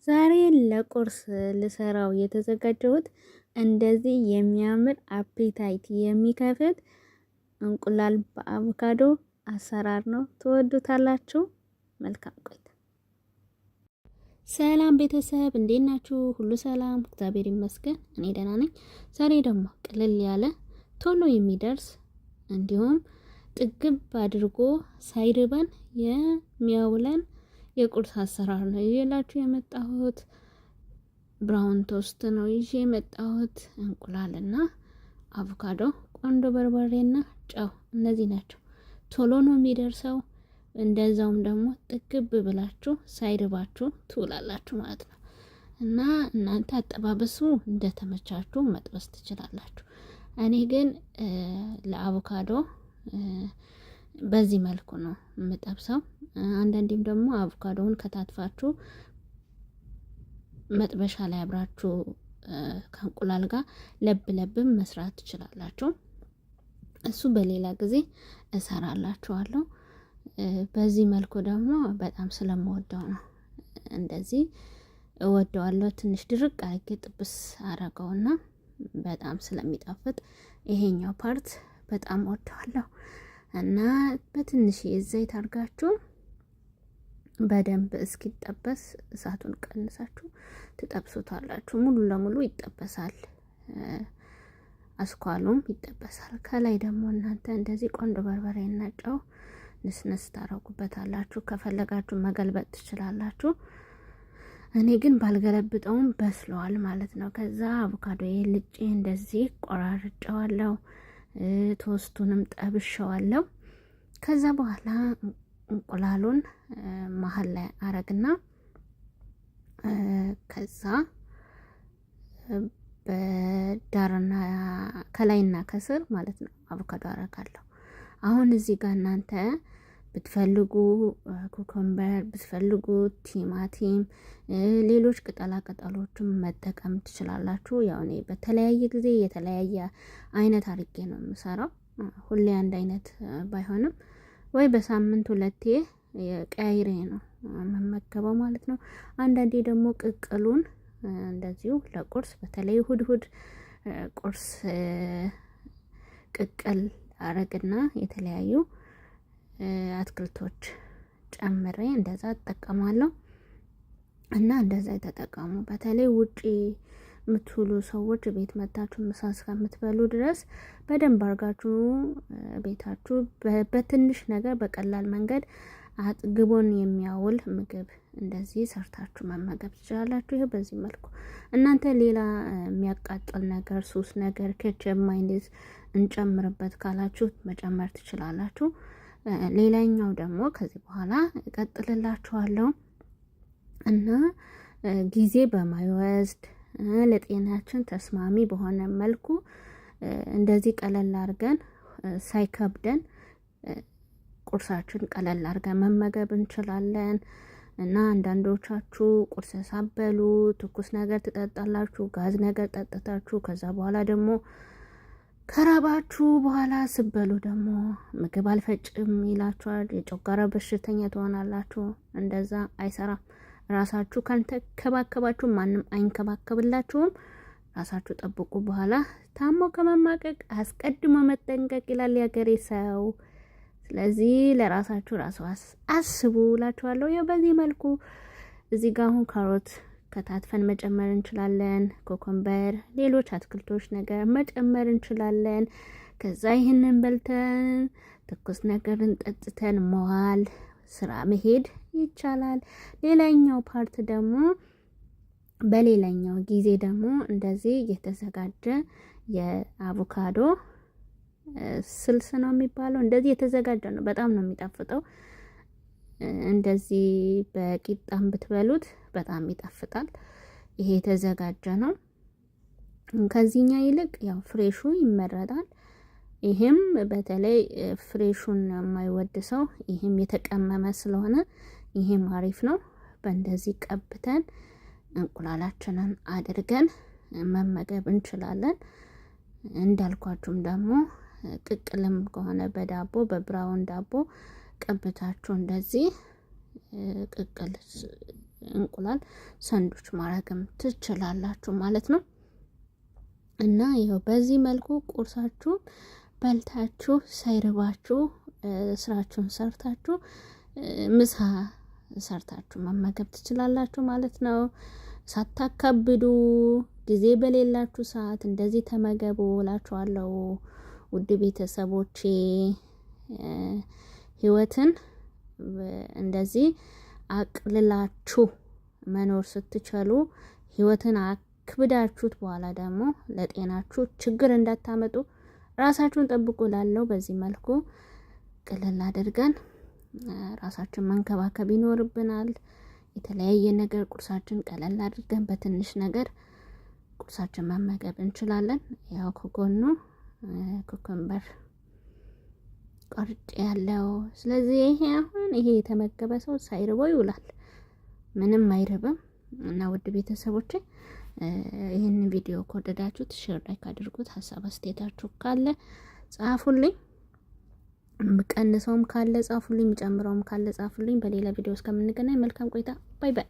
ዛሬ ለቁርስ ልሰራው የተዘጋጀሁት እንደዚህ የሚያምር አፔታይት የሚከፍት እንቁላል በአቮካዶ አሰራር ነው። ትወዱታላችሁ። መልካም ቆይታ። ሰላም ቤተሰብ እንዴት ናችሁ? ሁሉ ሰላም፣ እግዚአብሔር ይመስገን፣ እኔ ደህና ነኝ። ዛሬ ደግሞ ቅልል ያለ ቶሎ የሚደርስ እንዲሁም ጥግብ አድርጎ ሳይርበን የሚያውለን የቁርስ አሰራር ነው ይዤላችሁ የመጣሁት። ብራውን ቶስት ነው ይዤ የመጣሁት። እንቁላልና አቮካዶ፣ ቆንጆ በርበሬና ጨው፣ እነዚህ ናቸው። ቶሎ ነው የሚደርሰው። እንደዛውም ደግሞ ጥግብ ብላችሁ ሳይርባችሁ ትውላላችሁ ማለት ነው። እና እናንተ አጠባበሱ እንደተመቻችሁ መጥበስ ትችላላችሁ። እኔ ግን ለአቮካዶ በዚህ መልኩ ነው የምጠብሰው። አንዳንዴም ደግሞ አቮካዶውን ከታትፋችሁ መጥበሻ ላይ አብራችሁ ከእንቁላል ጋር ለብም መስራት ትችላላችሁ። እሱ በሌላ ጊዜ እሰራላችኋለሁ። በዚህ መልኩ ደግሞ በጣም ስለምወደው ነው እንደዚህ እወደዋለሁ። ትንሽ ድርቅ አድርጌ ጥብስ አረገውና በጣም ስለሚጣፍጥ ይሄኛው ፓርት በጣም እወደዋለሁ። እና በትንሽ ዘይት አድርጋችሁ በደንብ እስኪጠበስ እሳቱን ቀንሳችሁ ትጠብሱታላችሁ። ሙሉ ለሙሉ ይጠበሳል፣ አስኳሉም ይጠበሳል። ከላይ ደግሞ እናንተ እንደዚህ ቆንጆ በርበሬና ጨው ንስንስ ታረጉበታላችሁ። ከፈለጋችሁ መገልበጥ ትችላላችሁ። እኔ ግን ባልገለብጠውም በስለዋል ማለት ነው። ከዛ አቮካዶዬ ልጬ እንደዚህ ቆራርጬዋለሁ። ቶስቱንም ጠብሼዋለሁ። ከዛ በኋላ እንቁላሉን መሀል ላይ አረግና ከዛ በዳርና ከላይና ከስር ማለት ነው አቮካዶ አረጋለሁ። አሁን እዚህ ጋር እናንተ ብትፈልጉ ኩከምበር፣ ብትፈልጉ ቲማቲም፣ ሌሎች ቅጠላ ቅጠሎችም መጠቀም ትችላላችሁ። ያው እኔ በተለያየ ጊዜ የተለያየ አይነት አድርጌ ነው የምሰራው። ሁሌ አንድ አይነት ባይሆንም ወይ በሳምንት ሁለቴ ቀያይሬ ነው መመገበው ማለት ነው። አንዳንዴ ደግሞ ቅቅሉን እንደዚሁ ለቁርስ በተለይ እሁድ ቁርስ ቅቅል አረግና የተለያዩ አትክልቶች ጨምሬ እንደዛ እጠቀማለሁ። እና እንደዛ የተጠቀሙ በተለይ ውጪ የምትውሉ ሰዎች ቤት መታችሁ ምሳ እስከምትበሉ ድረስ በደንብ አርጋችሁ ቤታችሁ በትንሽ ነገር በቀላል መንገድ አጥግቦን የሚያውል ምግብ እንደዚህ ሰርታችሁ መመገብ ትችላላችሁ። ይሄ በዚህ መልኩ እናንተ ሌላ የሚያቃጥል ነገር ሱስ ነገር ኬችፕ ማይነስ እንጨምርበት ካላችሁ መጨመር ትችላላችሁ። ሌላኛው ደግሞ ከዚህ በኋላ እቀጥልላችኋለሁ እና ጊዜ በማይወስድ ለጤናችን ተስማሚ በሆነ መልኩ እንደዚህ ቀለል አድርገን ሳይከብደን ቁርሳችን ቀለል አድርገን መመገብ እንችላለን። እና አንዳንዶቻችሁ ቁርስ ሳበሉ ትኩስ ነገር ትጠጣላችሁ፣ ጋዝ ነገር ጠጥታችሁ ከዛ በኋላ ደግሞ ከራባችሁ በኋላ ስበሉ ደግሞ ምግብ አልፈጭም ይላችኋል። የጨጓራ በሽተኛ ትሆናላችሁ። እንደዛ አይሰራም። ራሳችሁ ካልተከባከባችሁ ማንም አይንከባከብላችሁም። ራሳችሁ ጠብቁ። በኋላ ታሞ ከመማቀቅ አስቀድሞ መጠንቀቅ ይላል ያገሬ ሰው። ስለዚህ ለራሳችሁ ራሱ አስቡ እላችኋለሁ። ያው በዚህ መልኩ እዚህ ጋር አሁን ካሮት ከታትፈን መጨመር እንችላለን። ኮኮምበር፣ ሌሎች አትክልቶች ነገር መጨመር እንችላለን። ከዛ ይህንን በልተን ትኩስ ነገርን ጠጥተን መዋል ስራ መሄድ ይቻላል። ሌላኛው ፓርት ደግሞ በሌላኛው ጊዜ ደግሞ እንደዚህ የተዘጋጀ የአቮካዶ ስልስ ነው የሚባለው። እንደዚህ የተዘጋጀ ነው። በጣም ነው የሚጣፍጠው። እንደዚህ በቂጣም ብትበሉት በጣም ይጣፍጣል። ይሄ የተዘጋጀ ነው። ከዚህኛ ይልቅ ያው ፍሬሹ ይመረጣል። ይሄም በተለይ ፍሬሹን የማይወድ ሰው ይሄም የተቀመመ ስለሆነ ይሄም አሪፍ ነው። በእንደዚህ ቀብተን እንቁላላችንን አድርገን መመገብ እንችላለን። እንዳልኳችሁም ደግሞ ቅቅልም ከሆነ በዳቦ በብራውን ዳቦ ቀብታችሁ እንደዚህ ቅቅል እንቁላል ሳንዱች ማድረግም ትችላላችሁ ማለት ነው። እና ይኸው በዚህ መልኩ ቁርሳችሁን በልታችሁ ሳይርባችሁ ስራችሁን ሰርታችሁ ምሳ ሰርታችሁ መመገብ ትችላላችሁ ማለት ነው። ሳታካብዱ ጊዜ በሌላችሁ ሰዓት እንደዚህ ተመገቡ እላችኋለሁ ውድ ቤተሰቦቼ። ህይወትን እንደዚህ አቅልላችሁ መኖር ስትችሉ ህይወትን አክብዳችሁት በኋላ ደግሞ ለጤናችሁ ችግር እንዳታመጡ ራሳችሁን ጠብቁ ላለው በዚህ መልኩ ቅልል አድርገን ራሳችን መንከባከብ ይኖርብናል። የተለያየ ነገር ቁርሳችን ቀለል አድርገን በትንሽ ነገር ቁርሳችን መመገብ እንችላለን። ያው ከጎኑ ኩከምበር ቆርጬ ያለው። ስለዚህ ይሄ የተመገበ ሰው ሳይርበው ይውላል፣ ምንም አይርብም። እና ውድ ቤተሰቦቼ ይህንን ቪዲዮ ከወደዳችሁት ሼር ላይክ አድርጉት። ሀሳብ አስተያየታችሁ ካለ ጻፉልኝ። ቀንሰውም ካለ ጻፉልኝ፣ ጨምረውም ካለ ጻፉልኝ። በሌላ ቪዲዮ እስከምንገናኝ መልካም ቆይታ። ባይ ባይ።